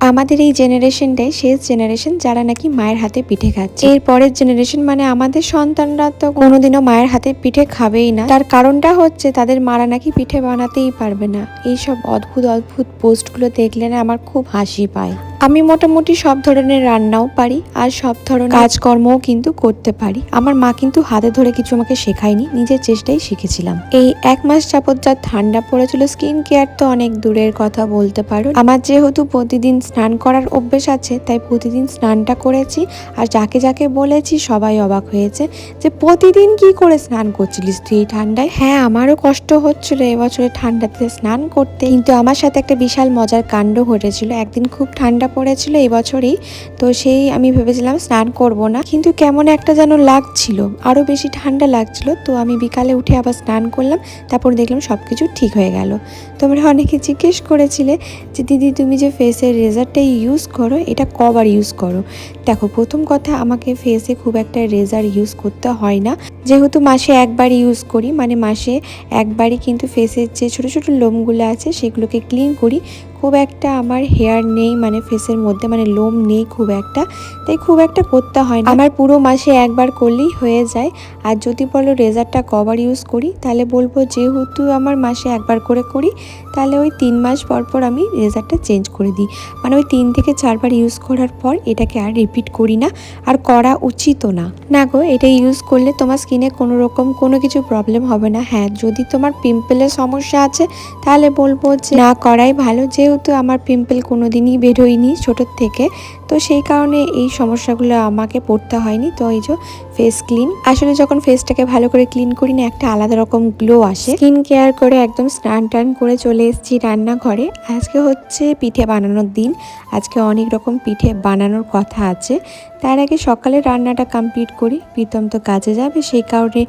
আমাদের এই জেনারেশনটাই শেষ জেনারেশন যারা নাকি মায়ের হাতে পিঠে খাচ্ছে। এর পরের জেনারেশন মানে আমাদের সন্তানরা তো কোনোদিনও মায়ের হাতে পিঠে খাবেই না। তার কারণটা হচ্ছে তাদের মারা নাকি পিঠে বানাতেই পারবে না। এইসব অদ্ভুত অদ্ভুত পোস্টগুলো দেখলে না আমার খুব হাসি পায়। আমি মোটামুটি সব ধরনের রান্নাও পারি আর সব ধরনের কাজকর্মও কিন্তু করতে পারি। আমার মা কিন্তু হাতে ধরে কিছু আমাকে শেখায়নি, নিজের চেষ্টাই শিখেছিলাম। এই 1 মাস যাবত যা ঠান্ডা পড়েছিল, স্কিন কেয়ার তো অনেক দূরের কথা বলতে পারো। আমার যেহেতু প্রতিদিন স্নান করার অভ্যেস আছে, তাই প্রতিদিন স্নানটা করেছি। আর যাকে যাকে বলেছি সবাই অবাক হয়েছে যে প্রতিদিন কি করে স্নান করছিলিস তুই এই ঠান্ডায়। হ্যাঁ, আমারও কষ্ট হচ্ছিল এবছরে ঠান্ডাতে স্নান করতে, কিন্তু আমার সাথে একটা বিশাল মজার কাণ্ড ঘটেছিল। একদিন খুব ঠান্ডা পড়েছিল এবছরই, তো সেই আমি ভেবেছিলাম স্নান করব না, কিন্তু কেমন একটা যেন লাগছিল, আরো বেশি ঠান্ডা লাগছিল। তো আমি বিকালে উঠে আবার স্নান করলাম, তারপর দেখলাম সবকিছু ঠিক হয়ে গেল। তোমরা অনেকে জিজ্ঞেস করেছিলে যে দিদি তুমি যে ফেসের রেজারটা ইউজ করো এটা কবার ইউজ করো। দেখো, প্রথম কথা আমাকে ফেসে খুব একটা রেজার ইউজ করতে হয় না, যেহেতু মাসে একবার ইউজ করি, মানে মাসে একবারই কিন্তু ফেসের যে ছোট ছোট লোমগুলো আছে সেগুলোকে ক্লিন করি। খুব একটা আমার হেয়ার নেই, মানে ফেসের মধ্যে মানে লোম নেই খুব একটা, তাই খুব একটা করতে হয় না। আমার পুরো মাসে একবার করলেই হয়ে যায়। আর যদি বলো রেজারটা কবার ইউজ করি, তাহলে বলবো যেহেতু আমার মাসে একবার করে করি, তাহলে ওই 3 মাস পর পর আমি রেজারটা চেঞ্জ করে দিই। মানে ওই 3 থেকে 4 বার ইউজ করার পর এটাকে আর রিপিট করি না, আর করা উচিতও না। না গো, এটা ইউজ করলে তোমার স্কিনে কোনো রকম কোনো কিছু প্রবলেম হবে না। হ্যাঁ, যদি তোমার পিম্পলের সমস্যা আছে তাহলে বলবো যে না করাই ভালো, যেহেতু আমার পিম্পল কোনো দিনই বেরোয়নি ছোটোর থেকে, তো সেই কারণে এই সমস্যাগুলো আমাকে পড়তে হয়নি। তো এই যে ফেস ক্লিন, আসলে যখন ফেসটাকে ভালো করে ক্লিন করি না, একটা আলাদা রকম গ্লো আসে। স্কিন কেয়ার করে একদম স্নান টান করে চলে এসেছি রান্নাঘরে। আজকে হচ্ছে পিঠে বানানোর দিন, আজকে অনেক রকম পিঠে বানানোর কথা আছে। তার আগে সকালে রান্নাটা কমপ্লিট করি, প্রীতম তো কাজে যাবে, সেই কারণে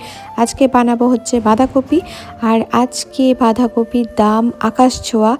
আজকে বানাবো হচ্ছে বাঁধাকপি। আর আজকে বাঁধাকপির দাম আকাশ ছোঁয়া,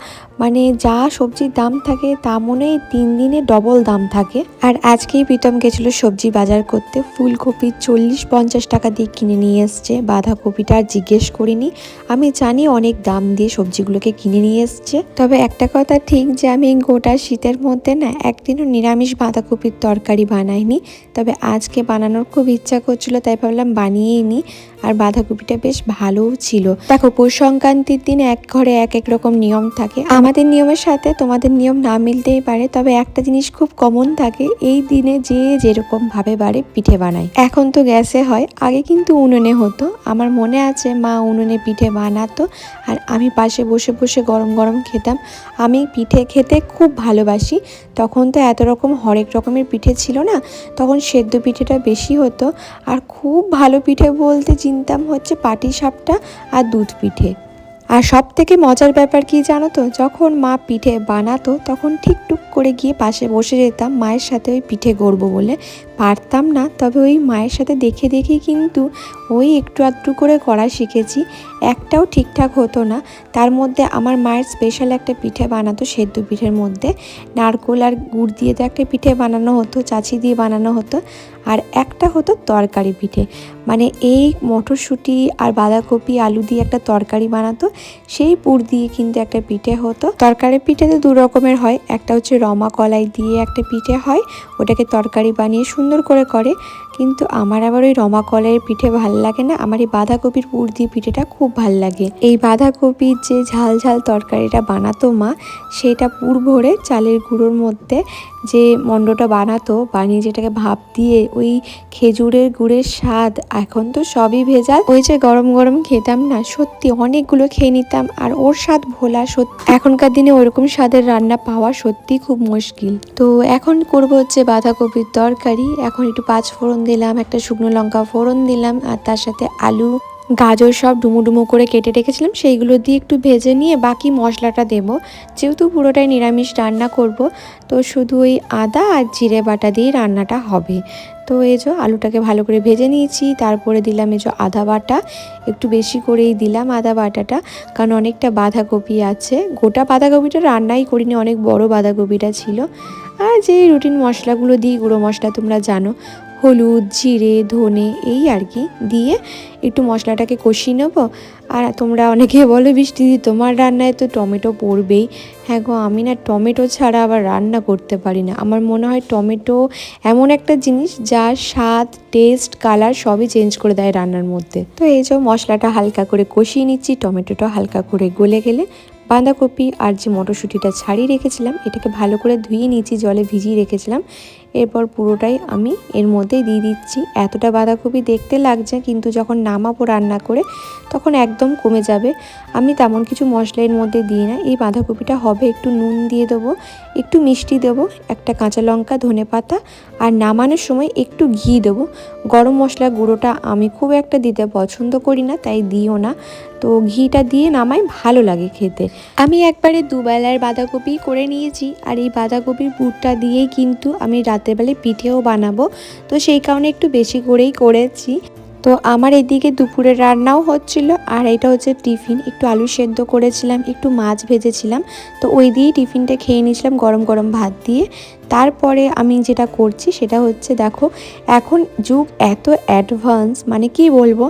মানে যা সবজির দাম থাকে তা মনে হয় 3 দিনে ডবল দাম থাকে। আর আজকেই প্রীতম গেছিলো সবজি বাজার করতে, ফুলকপি 40-50 টাকা দিয়ে কিনে নিয়ে এসছে। বাঁধাকপিটা আর জিজ্ঞেস করিনি, আমি জানি অনেক দাম দিয়ে সবজিগুলোকে কিনে নিয়ে এসছে। তবে একটা কথা ঠিক যে আমি গোটা শীতের মধ্যে না একদিনও নিরামিষ বাঁধাকপির তরকারি বানাইনি, তবে আজকে বানানোর খুব ইচ্ছা করছিল, তাই ভাবলাম বানিয়েই নিই। আর বাঁধাকপিটা বেশ ভালোও ছিল। দেখো, পৌষ সংক্রান্তির দিন এক ঘরে এক এক রকম নিয়ম থাকে, আমাদের নিয়মের সাথে তোমাদের নিয়ম না মিলতেই পারে, তবে একটা জিনিস খুব কমন থাকে, এই দিনে যে যেরকম ভাবে বাড়ি পিঠে বানায়। এখন তো গ্যাসে হয়, আগে কিন্তু উনুনে হতো। আমার মনে আছে মা উনুনে পিঠে বানাতো, আর আমি পাশে বসে বসে গরম গরম খেতাম। আমি পিঠে খেতে খুব ভালোবাসি। তখন তো এত রকম হরেক রকমের পিঠে ছিল না, তখন সেদ্ধ পিঠেটা বেশি হতো। আর খুব ভালো পিঠে বলতে চিনতাম হচ্ছে পাটিসাপটা আর দুধ পিঠে। আর সব থেকে মজার ব্যাপার কি জানো তো, যখন মা পিঠে বানাতো তখন ঠিক টুক করে গিয়ে পাশে বসে যেতাম মায়ের সাথে ওই পিঠে গড়বো বলে। পারতাম না, তবে ওই মায়ের সাথে দেখে দেখে কিন্তু ওই একটু আধটু করে করা শিখেছি। একটাও ঠিকঠাক হতো না। তার মধ্যে আমার মায়ের স্পেশাল একটা পিঠে বানাতো, সেদ্ধ পিঠের মধ্যে নারকোল আর গুড় দিয়ে তো একটা পিঠে বানানো হতো, চাচি দিয়ে বানানো হতো। আর একটা হতো তরকারি পিঠে, মানে এই মটরশুঁটি আর বাঁধাকপি আলু দিয়ে একটা তরকারি বানাতো, সেই পুর দিয়ে কিন্তু একটা পিঠে হতো। তরকারি পিঠে তো 2 রকমের হয়, একটা হচ্ছে রমা কলাই দিয়ে একটা পিঠে হয়, ওটাকে তরকারি বানিয়ে সুন্দর করে করে, কিন্তু আমার আবার ওই রমা কলাইয়ের পিঠে ভাল লাগে না, আমার এই বাঁধাকপির পুর দিয়ে পিঠেটা খুব ভাল লাগে। এই বাঁধাকপির যে ঝাল ঝাল তরকারিটা বানাতো মা, সেটা পুর ভরে চালের গুঁড়োর মধ্যে যে মণ্ডটা বানাতো, বানিয়ে যেটাকে ভাপ দিয়ে ওই খেজুরের গুড়ের স্বাদ, এখন তো সবই ভেজাল। ওই যে গরম গরম খেতাম না, সত্যি অনেকগুলো খেয়ে নিতাম, আর ওর স্বাদ ভোলা সত্যি এখনকার দিনে ওইরকম স্বাদের রান্না পাওয়া সত্যি খুব মুশকিল। তো এখন করব হচ্ছে বাঁধাকপির তরকারি। এখন একটু 5 ফোড়ন দিলাম, একটা শুকনো লঙ্কা ফোড়ন দিলাম, আর তার সাথে আলু গাজর সব ডুমো ডুমো করে কেটে রেখেছিলাম, সেইগুলো দিয়ে একটু ভেজে নিয়ে বাকি মশলাটা দেব। যেহেতু পুরোটাই নিরামিষ রান্না করব, তো শুধু ওই আদা আর জিরে বাটা দিয়ে রান্নাটা হবে। তো এই যে আলুটাকে ভালো করে ভেজে নিয়েছি, তারপরে দিলাম এই যে আদা বাটা, একটু বেশি করেই দিলাম আদা বাটাটা, কারণ অনেকটা বাঁধাকপি আছে। গোটা বাঁধাকপিটা রান্নাই করিনি, অনেক বড় বাঁধাকপিটা ছিল। আর যে রুটিন মশলাগুলো দিই, গুঁড়ো মশলা তোমরা জানো, হলুদ, জিরে, ধনে এই আর কি দিয়ে একটু মশলাটাকে কষিয়ে নেবো। আর তোমরা অনেকে বলো বৃষ্টি দি তোমার রান্নায় তো টমেটো পড়বেই। হ্যাঁ গো, আমি না টমেটো ছাড়া আবার রান্না করতে পারি না। আমার মনে হয় টমেটো এমন একটা জিনিস যা স্বাদ, টেস্ট, কালার সবই চেঞ্জ করে দেয় রান্নার মধ্যে। তো এই যে মশলাটা হালকা করে কষিয়ে নিচ্ছি, টমেটোটা হালকা করে গলে গেলে বাঁধাকপি আর যে মটরশুঁটিটা ছাড়িয়ে রেখেছিলাম এটাকে ভালো করে ধুয়ে নিচ্ছি, জলে ভিজিয়ে রেখেছিলাম। এরপর পুরোটাই আমি এর মধ্যেই দিয়ে দিচ্ছি। এতটা বাঁধাকপি দেখতে লাগছে, কিন্তু যখন নামাবো রান্না করে তখন একদম কমে যাবে। আমি তেমন কিছু মশলা এর মধ্যে দিই না। এই বাঁধাকপিটা হবে একটু নুন দিয়ে দেবো, একটু মিষ্টি দেবো, একটা কাঁচা লঙ্কা, ধনেপাতা আর নামানোর সময় একটু ঘি দেবো। গরম মশলা গুঁড়োটা আমি খুব একটা দিতে পছন্দ করি না, তাই দিও না। তো ঘিটা দিয়ে নামাই, ভালো লাগে খেতে। আমি একবারে দুবেলার বাঁধাকপি করে নিয়েছি, আর এই বাঁধাকপির পুরটা দিয়েই কিন্তু আমি রাতের বেলায় পিঠেও বানাবো, তো সেই কারণে একটু বেশি করেই করেছি। তো আমার এদিকে দুপুরের রান্নাও হচ্ছিল, আর এটা হচ্ছে টিফিন। একটু আলু সেদ্ধ করেছিলাম, একটু মাছ ভেজেছিলাম, তো ওই দিয়েই টিফিনটা খেয়ে নিয়েছিলাম গরম গরম ভাত দিয়ে। তারপরে আমি যেটা করছি সেটা হচ্ছে, দেখো এখন যুগ এত অ্যাডভান্স, মানে কি বলবো,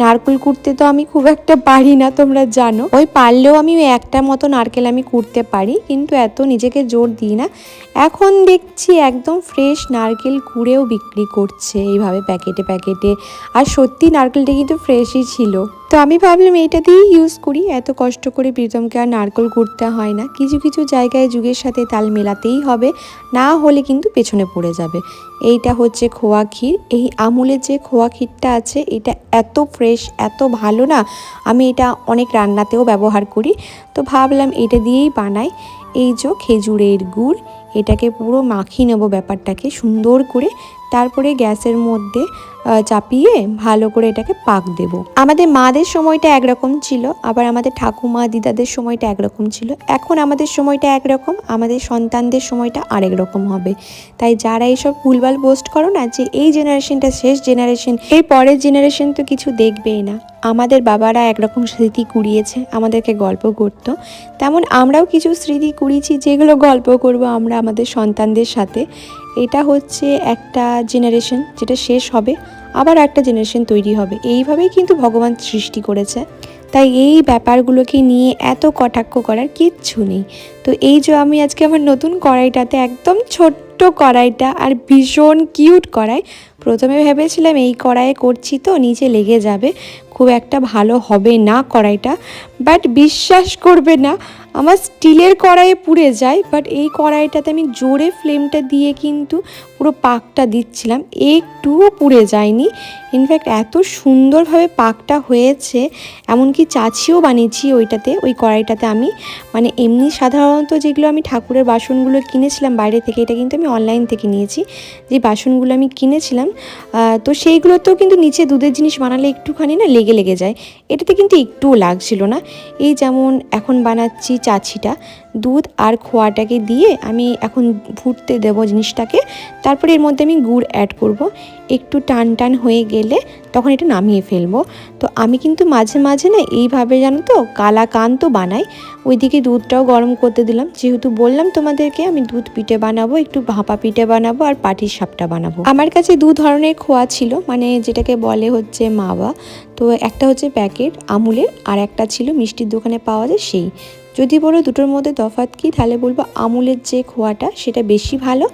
নারকেল কুড়তে তো আমি খুব একটা পারি না, তোমরা জানো। ওই পারলেও আমি ওই একটা মতো নারকেল আমি কুড়তে পারি, কিন্তু এত নিজেকে জোর দিই না। এখন দেখছি একদম ফ্রেশ নারকেল কুড়েও বিক্রি করছে এইভাবে প্যাকেটে প্যাকেটে, আর সত্যি নারকেলটা কিন্তু ফ্রেশই ছিল। তো আমি ভাবলাম এইটা দিয়েই ইউজ করি, এত কষ্ট করে প্রীতমকে আর নারকেল কুড়তে হয় না। কিছু কিছু জায়গায় যুগের সাথে তাল মেলাতেই হবে, না হলে কিন্তু পেছনে পড়ে যাবে। এইটা হচ্ছে খোয়া ক্ষীর। এই আমুলের যে খোয়া ক্ষীরটা আছে এটা এত ফ্রেশ, এত ভালো না, আমি এটা অনেক রান্নাতেও ব্যবহার করি। তো ভাবলাম এটা দিয়েই বানাই। এই যে খেজুরের গুড়, এটাকে পুরো মাখিয়ে নেবো ব্যাপারটাকে সুন্দর করে, তারপরে গ্যাসের মধ্যে চাপিয়ে ভালো করে এটাকে পাক দেব। আমাদের মাদের সময়টা একরকম ছিল, আবার আমাদের ঠাকুমা দিদাদের সময়টা একরকম ছিল। এখন আমাদের সময়টা একরকম, আমাদের সন্তানদের সময়টা আরেক রকম হবে। তাই যারা এইসব ভুলভাল পোস্ট করো না যে এই জেনারেশনটা শেষ জেনারেশন, এর পরের জেনারেশন তো কিছু দেখবেই না। আমাদের বাবারা একরকম স্মৃতি কুড়িয়েছে, আমাদেরকে গল্প করতো, তেমন আমরাও কিছু স্মৃতি কুড়িয়েছি যেগুলো গল্প করব আমরা আমাদের সন্তানদের সাথে। এটা হচ্ছে একটা জেনারেশন যেটা শেষ হবে, আবার একটা জেনারেশন তৈরি হবে। এইভাবেই কিন্তু ভগবান সৃষ্টি করেছে, তাই এই ব্যাপারগুলোকে নিয়ে এত কটাক্ষ করার কিচ্ছু নেই। তো এই যে আমি আজকে আমার নতুন কড়াইটাতে, একদম ছোট্ট কড়াইটা আর ভীষণ কিউট কড়াই, প্রথমে ভেবেছিলাম এই কড়াইয়ে করছি তো নিচে লেগে যাবে, খুব একটা ভালো হবে না কড়াইটা, বাট বিশ্বাস করবে না আমার স্টিলের কড়াইয়ে পুড়ে যায়। বাট এই কড়াইটাতে আমি জোরে ফ্লেমটা দিয়ে কিন্তু পুরো পাকটা দিচ্ছিলাম, একটুও পুড়ে যায়নি। ইনফ্যাক্ট এত সুন্দরভাবে পাকটা হয়েছে, এমনকি চাচিও বানিয়েছি ওইটাতে, ওই কড়াইটাতে আমি। মানে এমনি সাধারণত যেগুলো আমি ঠাকুরের বাসনগুলো কিনেছিলাম বাইরে থেকে, এটা কিন্তু আমি অনলাইন থেকে নিয়েছি, যে বাসনগুলো আমি কিনেছিলাম, তো সেইগুলোতেও কিন্তু নিচে দুধের জিনিস বানালে একটুখানি না লেগে লেগে যায়, এটাতে কিন্তু একটুও লাগছিল না। এই যেমন এখন বানাচ্ছি চাচিটা, দুধ আর খোয়াটাকে দিয়ে আমি এখন ফুটতে দেবো জিনিসটাকে, তারপরে এর মধ্যে আমি গুড় অ্যাড করব। একটু টান টান হয়ে গেলে তখন এটা নামিয়ে ফেলবো। তো আমি কিন্তু মাঝে মাঝে না এইভাবে জানো তো কালাকান্দ বানাই। ওইদিকে দুধটাও গরম করতে দিলাম, যেহেতু বললাম তোমাদেরকে আমি দুধ পিঠে বানাবো, একটু ভাপা পিঠে বানাবো আর পাটির সাপটা বানাবো। আমার কাছে দু ধরনের খোয়া ছিল, মানে যেটাকে বলে হচ্ছে মাওয়া। তো একটা হচ্ছে প্যাকেট আমুলের, আর একটা ছিল মিষ্টির দোকানে পাওয়া যায় সেই। যদি বলো দুটোর মধ্যে তফাৎ কী, তাহলে বলবো আমুলের যে খোয়াটা সেটা বেশি ভালো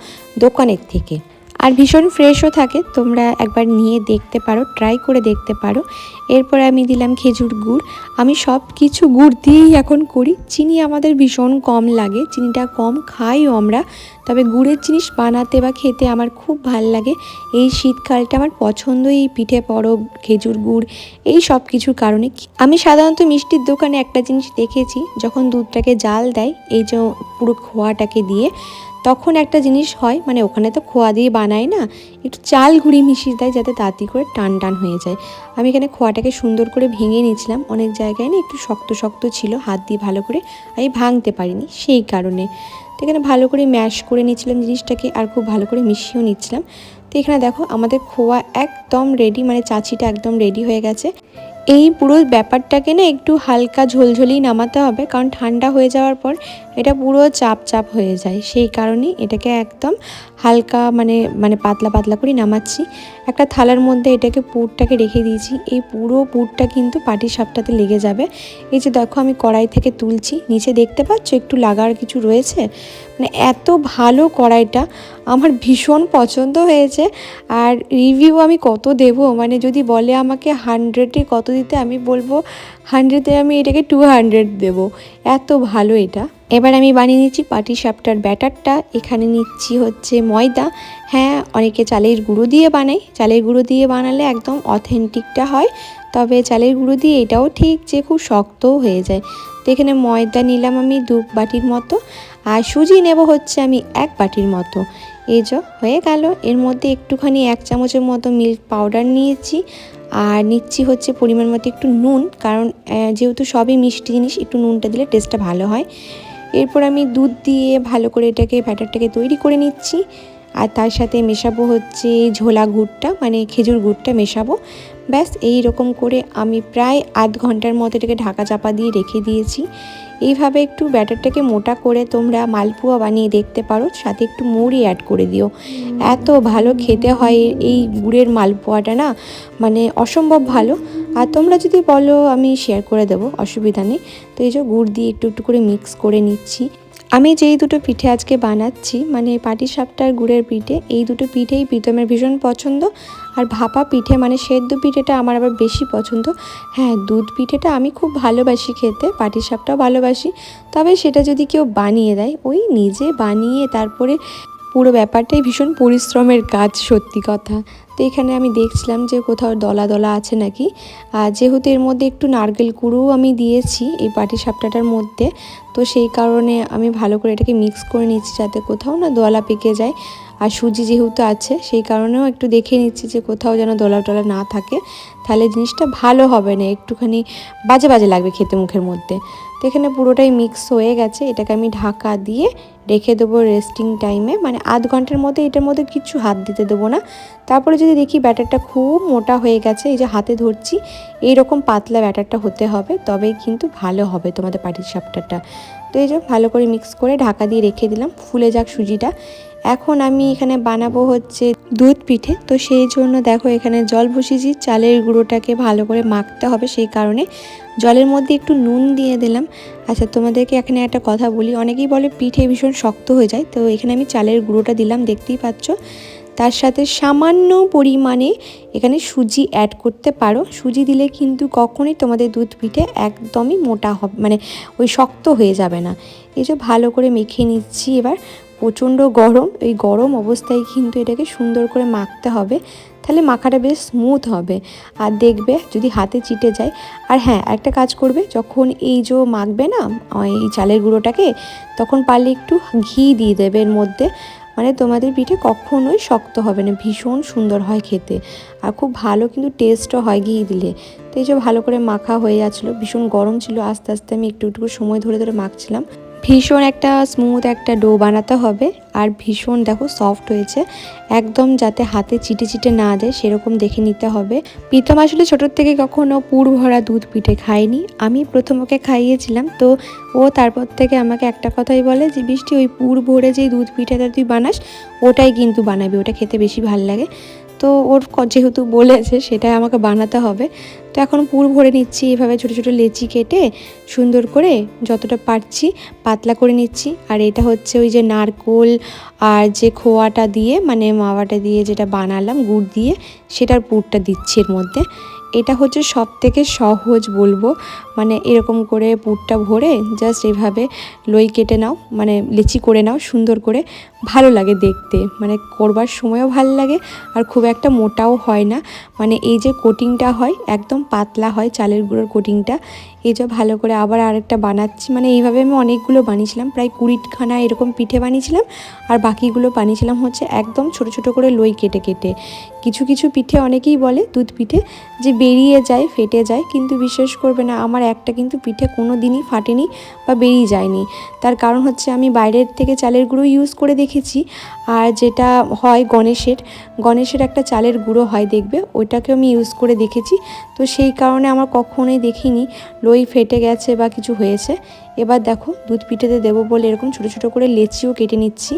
দোকানের থেকে, আর ভীষণ ফ্রেশও থাকে। তোমরা একবার নিয়ে দেখতে পারো, ট্রাই করে দেখতে পারো। এরপরে আমি দিলাম খেজুর গুড়। আমি সব কিছু গুড় দিয়েই এখন করি। চিনি আমাদের ভীষণ কম লাগে, চিনিটা কম খাইও আমরা, তবে গুড়ের জিনিস বানাতে বা খেতে আমার খুব ভাল লাগে। এই শীতকালটা আমার পছন্দ এই পিঠে পরব, খেজুর গুড়, এই সব কিছুর কারণে। আমি সাধারণত মিষ্টির দোকানে একটা জিনিস দেখেছি, যখন দুধটাকে জাল দেয় এই যে পুরো খোয়াটাকে দিয়ে, তখন একটা জিনিস হয়, মানে ওখানে তো খোয়া দিয়ে বানায় না, একটু চাল গুঁড়ি মিশিয়ে দেয় যাতে তাড়াতাড়ি করে টান টান হয়ে যায়। আমি এখানে খোয়াটাকে সুন্দর করে ভেঙে নিয়েছিলাম, অনেক জায়গায় না একটু শক্ত শক্ত ছিল, হাত দিয়ে ভালো করে আমি ভাঙতে পারিনি সেই কারণে। তো এখানে ভালো করে ম্যাশ করে নিচ্ছিলাম জিনিসটাকে, আর খুব ভালো করে মিশিয়েও নিচ্ছিলাম। তো এখানে দেখো আমাদের খোয়া একদম রেডি, মানে চাচিটা একদম রেডি হয়ে গেছে। এই পুরো ব্যাপারটাকে না একটু হালকা ঝোলঝোলেই নামাতে হবে, কারণ ঠান্ডা হয়ে যাওয়ার পর এটা পুরো চাপ চাপ হয়ে যায়। সেই কারণেই এটাকে একদম হালকা মানে মানে পাতলা পাতলা করে নামাচ্ছি। একটা থালার মধ্যে এটাকে পুরটাকে রেখে দিয়েছি। এই পুরো পুরটা কিন্তু পাটিসাপটাতে লেগে যাবে। এই যে দেখো আমি কড়াই থেকে তুলছি, নিচে দেখতে পাচ্ছ একটু লাগার কিছু রয়েছে। মানে এত ভালো কড়াইটা, আমার ভীষণ পছন্দ হয়েছে। আর রিভিউ আমি কত দেব, মানে যদি বলে আমাকে 100-এ কত দিতে, আমি বলবো 100-এ আমি এটাকে 200 দেবো, এত ভালো এটা। এবার আমি বানিয়ে নিচ্ছি পাটিসাপটার ব্যাটারটা। এখানে নিচ্ছি হচ্ছে ময়দা। হ্যাঁ, অনেকে চালের গুঁড়ো দিয়ে বানায়, চালের গুঁড়ো দিয়ে বানালে একদম অথেন্টিকটা হয়, তবে চালের গুঁড়ো দিয়ে এটাও ঠিক যে খুব শক্তও হয়ে যায়। তো এখানে ময়দা নিলাম আমি 2 বাটির মতো, আর সুজি নেব হচ্ছে আমি 1 বাটির মতো। এই যে হয়ে গেল। এর মধ্যে একটুখানি 1 চামচের মতো মিল্ক পাউডার নিয়েছি, আর নিচ্ছি হচ্ছে পরিমাণ মতো একটু নুন, কারণ যেহেতু সবই মিষ্টি জিনিস একটু নুনটা দিলে টেস্টটা ভালো হয়। এরপর আমি দুধ দিয়ে ভালো করে এটাকে ব্যাটারটাকে তৈরি করে নিচ্ছি, আর তার সাথে মেশাবো হচ্ছে ঝোলা গুড়টা, মানে খেজুর গুড়টা মেশাবো। ব্যাস এই রকম করে আমি প্রায় আধ ঘন্টার মতো এটাকে ঢাকা চাপা দিয়ে রেখে দিয়েছি। এইভাবে একটু ব্যাটারটাকে মোটা করে তোমরা মালপোয়া বানিয়ে দেখতে পারো, সাথে একটু মুড়ি অ্যাড করে দিও, এত ভালো খেতে হয় এই গুড়ের মালপোয়াটা না, মানে অসম্ভব ভালো। আর তোমরা যদি বলো আমি শেয়ার করে দেবো, অসুবিধা নেই। তো এই যে গুড় দিয়ে একটু একটু করে মিক্স করে নিচ্ছি। আমি যেই দুটো পিঠে আজকে বানাচ্ছি, মানে পাটিসাপটার গুড়ের পিঠে, এই দুটো পিঠেই প্রীতমের ভীষণ পছন্দ। আর ভাপা পিঠে মানে সেদ্ধ পিঠেটা আমার আবার বেশি পছন্দ। হ্যাঁ, দুধ পিঠেটা আমি খুব ভালোবাসি খেতে, পাটিসাপটাও ভালোবাসি, তবে সেটা যদি কেউ বানিয়ে দেয়, ওই নিজে বানিয়ে তারপরে পুরো ব্যাপারটাই ভীষণ পরিশ্রমের কাজ, সত্যি কথা। তো এখানে আমি দেখছিলাম যে কোথাও দলা দলা আছে নাকি, আর যেহেতু এর মধ্যে একটু নারকেল কুড়োও আমি দিয়েছি এই পাটিসাপটাটার মধ্যে, তো সেই কারণে আমি ভালো করে এটাকে মিক্স করে নিচ্ছি যাতে কোথাও না দলা পেকে যায়। আর সুজি যেহেতু আছে সেই কারণেও একটু দেখে নিচ্ছি যে কোথাও যেন দলা টলা না থাকে, তাহলে জিনিসটা ভালো হবে না, একটুখানি বাজে বাজে লাগবে খেতে মুখের মধ্যে। তো এখানে পুরোটাই মিক্স হয়ে গেছে, এটাকে আমি ঢাকা দিয়ে রেখে দেবো রেস্টিং টাইমে, মানে আধ ঘন্টার মধ্যে এটার মধ্যে কিছু হাত দিতে দেবো না। তারপরে যদি দেখি ব্যাটারটা খুব মোটা হয়ে গেছে, এই যে হাতে ধরছি, এইরকম পাতলা ব্যাটারটা হতে হবে, তবেই কিন্তু ভালো হবে তোমাদের পাটিসাপটাটা। তো এই যে ভালো করে মিক্স করে ঢাকা দিয়ে রেখে দিলাম, ফুলে যাক সুজিটা। এখন আমি এখানে বানাবো হচ্ছে দুধ পিঠে। তো সেই জন্য দেখো এখানে জল বসিয়েছি, চালের গুঁড়োটাকে ভালো করে মাখতে হবে, সেই কারণে জলের মধ্যে একটু নুন দিয়ে দিলাম। আচ্ছা, তোমাদেরকে এখানে একটা কথা বলি, অনেকেই বলে পিঠে ভীষণ শক্ত হয়ে যায়, তো এখানে আমি চালের গুঁড়োটা দিলাম, দেখতেই পাচ্ছ। তার সাথে সামান্য পরিমাণে এখানে সুজি অ্যাড করতে পারো, সুজি দিলে কিন্তু কখনোই তোমাদের দুধ পিঠে একদমই মোটা হবে, মানে ওই শক্ত হয়ে যাবে না। এই যে ভালো করে মেখে নিচ্ছি। এবার প্রচণ্ড গরম, এই গরম অবস্থায় কিন্তু এটাকে সুন্দর করে মাখতে হবে, তাহলে মাখাটা বেশ স্মুথ হবে। আর দেখবে যদি হাতে চিটে যায়, আর হ্যাঁ একটা কাজ করবে, যখন এই যে মাখবে না এই চালের গুঁড়োটাকে, তখন পারলে একটু ঘি দিয়ে দেবে এর মধ্যে, মানে তোমাদের পিঠে কখনোই শক্ত হবে না, ভীষণ সুন্দর হয় খেতে, আর খুব ভালো কিন্তু টেস্টও হয় ঘি দিলে। তো এই যে ভালো করে মাখা হয়ে যাচ্ছিলো, ভীষণ গরম ছিল, আস্তে আস্তে আমি একটু একটু সময় ধরে ধরে মাখছিলাম। ভীষণ একটা স্মুথ একটা ডো বানাতে হবে, আর ভীষণ দেখো সফট হয়েছে, একদম যাতে হাতে চিটে চিটে না যায় সেরকম দেখে নিতে হবে। প্রীতম আসলে ছোটোর থেকে কখনো পুর ভরা দুধ পিঠে খায়নি, আমি প্রথম ওকে খাইয়েছিলাম, তো ও তারপর থেকে আমাকে একটা কথাই বলে যে বৃষ্টি, ওই পুর ভরে যেই দুধ পিঠেটা তুই বানাস ওটাই কিন্তু বানাবি, ওটা খেতে বেশি ভাল লাগে। তো ওর যেহেতু বলেছে সেটাই আমাকে বানাতে হবে। তো এখন পুর ভরে নিচ্ছি, এভাবে ছোটো ছোটো লেচি কেটে সুন্দর করে যতটা পারছি পাতলা করে নিচ্ছি। আর এটা হচ্ছে ওই যে নারকোল আর যে খোয়াটা দিয়ে, মানে মাওয়াটা দিয়ে যেটা বানালাম গুড় দিয়ে, সেটার পুরটা দিচ্ছি এর মধ্যে। এটা হচ্ছে সব থেকে সহজ বলবো, মানে এরকম করে পুরটা ভরে জাস্ট এভাবে লই কেটে নাও, মানে লেচি করে নাও সুন্দর করে, ভালো লাগে দেখতে, মানে করবার সময়ও ভালো লাগে, আর খুব একটা মোটাও হয় না, মানে এই যে কোটিংটা হয় একদম পাতলা হয় চালের গুঁড়োর কোটিংটা। এই যে ভালো করে আবার আরেকটা বানাচ্ছি, মানে এইভাবে আমি অনেকগুলো বানিয়েছিলাম, প্রায় 20খানা এরকম পিঠে বানিয়েছিলাম। আর বাকিগুলো বানিয়েছিলাম হচ্ছে একদম ছোট ছোট করে লই কেটে কেটে। কিছু কিছু পিঠে অনেকেই বলে দুধ পিঠে যে বেরিয়ে যায়, ফেটে যায়, কিন্তু বিশ্বাস করবে না, আমার একটা কিন্তু পিঠে কোনো দিনই ফাটেনি বা বেরিয়ে যায়নি। তার কারণ হচ্ছে আমি বাইরের থেকে চালের গুঁড়ো ইউজ করে দেখেছি, আর যেটা হয় গণেশের একটা চালের গুঁড়ো হয় দেখবে, ওইটাকে আমি ইউজ করে দেখেছি। তো সেই কারণে আমার কখনোই দেখিনি লই ফেটে গেছে বা কিছু হয়েছে। এবার দেখো দুধ পিঠেতে দেবো বলে এরকম ছোট ছোট করে লেচিও কেটে নিচ্ছি।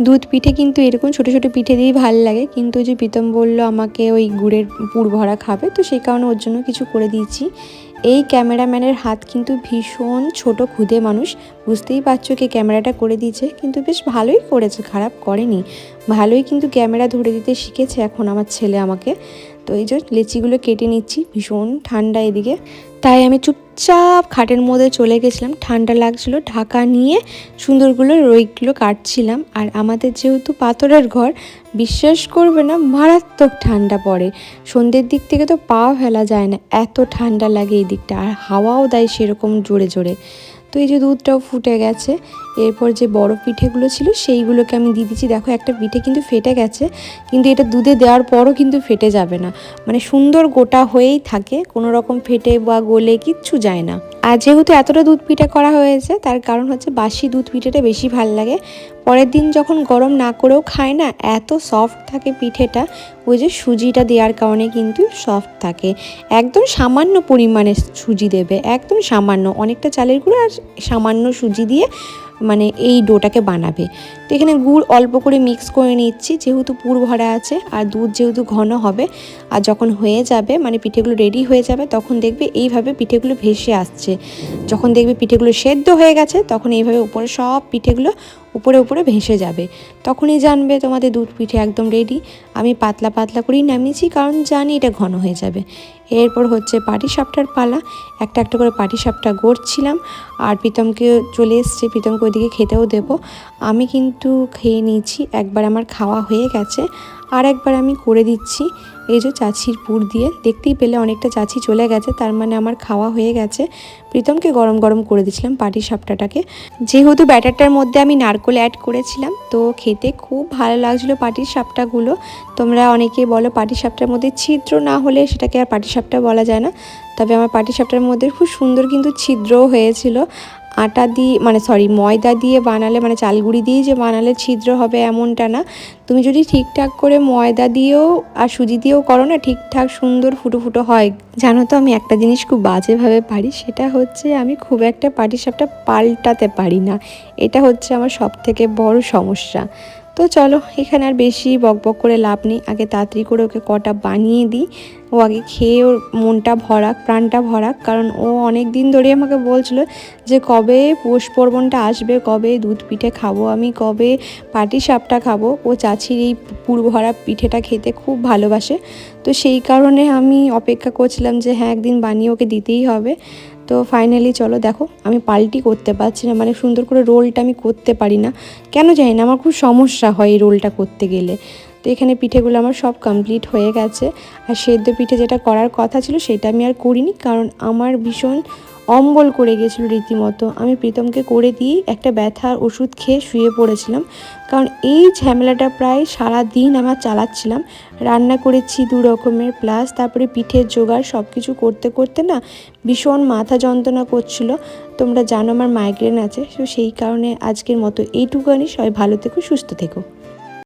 দুধ পিঠে কিন্তু এরকম ছোট ছোট পিঠে দিয়েই ভালো লাগে, কিন্তু যে প্রীতম বলল আমাকে ওই গুড়ের পুর ভরা খাবে, তো সেই কারণে ওর জন্য কিছু করে দিয়েছি। এই ক্যামেরাম্যানের হাত কিন্তু ভীষণ ছোট, ক্ষুদে মানুষ, বুঝতেই পারছো কে ক্যামেরাটা করে দিয়েছে, কিন্তু বেশ ভালোই করেছে, খারাপ করেনি, ভালোই কিন্তু ক্যামেরা ধরে দিতে শিখেছে এখন আমার ছেলে আমাকে। তো এই যে লেচিগুলো কেটে নিচ্ছি, ভীষণ ঠান্ডা এদিকে, তাই আমি চুপচাপ খাটের মধ্যে চলে গেছিলাম, ঠান্ডা লাগছিল, ঢাকা নিয়ে সুন্দরগুলো রইগুলো কাটছিলাম। আর আমাদের যেহেতু পাথরের ঘর, বিশ্বাস করবে না মারাত্মক ঠান্ডা পড়ে, সন্ধ্যের দিক থেকে তো পাও ফেলা যায় না, এত ঠান্ডা লাগে এই দিকটা, আর হাওয়াও দেয় সেরকম জোরে জোরে। তো এই যে দুধটাও ফুটে গেছে, এরপর যে বড় পিঠেগুলো ছিল সেইগুলোকে আমি দিয়ে দিচ্ছি। দেখো একটা পিঠে কিন্তু ফেটে গেছে, কিন্তু এটা দুধে দেওয়ার পরও কিন্তু ফেটে যাবে না, মানে সুন্দর গোটা হয়েই থাকে, কোনো রকম ফেটে বা গলে কিচ্ছু যায় না। আর যেহেতু এতটা দুধ পিঠে করা হয়েছে, তার কারণ হচ্ছে বাসি দুধ পিঠেটা বেশি ভাল লাগে, পরের দিন যখন গরম না করেও খায় না, এত সফট থাকে পিঠেটা, ওই যে সুজিটা দেওয়ার কারণে কিন্তু সফট থাকে। একদম সামান্য পরিমাণে সুজি দেবে, একদম সামান্য, অনেকটা চালের গুঁড়ো আর সামান্য সুজি দিয়ে মানে এই ডোটাকে বানাবে। তো এখানে গুড় অল্প করে মিক্স করে নিচ্ছি, যেহেতু পুর ভরা আছে আর দুধ যেহেতু ঘন হবে, আর যখন হয়ে যাবে মানে পিঠেগুলো রেডি হয়ে যাবে, তখন দেখবে এইভাবে পিঠেগুলো ভেসে আসছে, যখন দেখবে পিঠেগুলো সেদ্ধ হয়ে গেছে, তখন এইভাবে উপরে সব পিঠেগুলো উপরে উপরে ভেসে যাবে, তখনই জানবে তোমাদের দুধ পিঠে একদম রেডি। আমি পাতলা পাতলা করেই নামিয়েছি, কারণ জানি এটা ঘন হয়ে যাবে। এরপর হচ্ছে পাটিসাপটার পালা, একটা একটা করে পাটিসাপটা গড়ছিলাম, আর প্রীতমকে চলে এসছে, প্রীতমকে ওইদিকে খেতেও দেবো। আমি কিন্তু খেয়ে নিয়েছি, একবার আমার খাওয়া হয়ে গেছে, আর একবার আমি করে দিচ্ছি। এই যে চাচির পুর দিয়ে, দেখতেই পেলে অনেকটা চাচি চলে গেছে, তার মানে আমার খাওয়া হয়ে গেছে। প্রীতমকে গরম গরম করে দিয়েছিলাম পাটিসাপটাটাকে, যেহেতু ব্যাটারটার মধ্যে আমি নারকেল অ্যাড করেছিলাম, তো খেতে খুব ভালো লাগছিলো পাটিসাপটাগুলো। তোমরা অনেকে বলো পাটিসাপটার মধ্যে ছিদ্র না হলে সেটাকে আর পাটিসাপটা বলা যায় না, তবে আমার পাটিসাপটার মধ্যে খুব সুন্দর কিন্তু ছিদ্রও হয়েছিল। আটা দিয়ে মানে ময়দা দিয়ে বানালে, মানে চালগুড়ি দিয়ে যে বানালে ছিদ্র হবে এমনটা না, তুমি যদি ঠিকঠাক করে ময়দা দিয়েও আর সুজি দিয়েও করো না, ঠিকঠাক সুন্দর ফুটো ফুটো হয়। জানো তো আমি একটা জিনিস খুব বাজেভাবে পারি, সেটা হচ্ছে আমি খুব একটা পাটিসাপটা পাল্টাতে পারি না, এটা হচ্ছে আমার সবথেকে বড় সমস্যা। তো চলো এখানে আর বেশি বকবক করে লাভ নেই, আগে তাড়াতাড়ি করে ওকে কটা বানিয়ে দিই, ও আগে খেয়ে ওর মনটা ভরাক, প্রাণটা ভরাক, কারণ ও অনেক দিন ধরে আমাকে বলছিল যে কবে পৌষ পার্বণটা আসবে, কবে দুধ পিঠে খাবো আমি, কবে পাটিসাপটা খাবো। ও চাচির এই পুর ভরা পিঠেটা খেতে খুব ভালোবাসে, তো সেই কারণে আমি অপেক্ষা করছিলাম যে হ্যাঁ একদিন বানিয়ে ওকে দিতেই হবে। তো ফাইনালি চলো দেখো, আমি পাল্টি করতে পারছি না, মানে সুন্দর করে রোলটা আমি করতে পারি না, কেন জানি না, আমার খুব সমস্যা হয় এই রোলটা করতে গেলে। তো এখানে পিঠেগুলো আমার সব কমপ্লিট হয়ে গেছে, আর সেদ্ধ পিঠে যেটা করার কথা ছিল সেটা আমি আর করিনি, কারণ আমার ভীষণ অম্বল করে গেছিলো রীতিমতো। আমি প্রীতমকে করে দিয়ে একটা ব্যথার ওষুধ খেয়ে শুয়ে পড়েছিলাম, কারণ এই ঝামেলাটা প্রায় সারা দিন আমার চালাচ্ছিলাম, রান্না করেছি 2 রকমের, প্লাস তারপরে পিঠের জোগাড় সব কিছু করতে করতে না ভীষণ মাথা যন্ত্রণা করছিল। তোমরা জানো আমার মাইগ্রেন আছে, তো সেই কারণে আজকের মতো এইটুকুনি, সবাই ভালো থেকো, সুস্থ থেকো।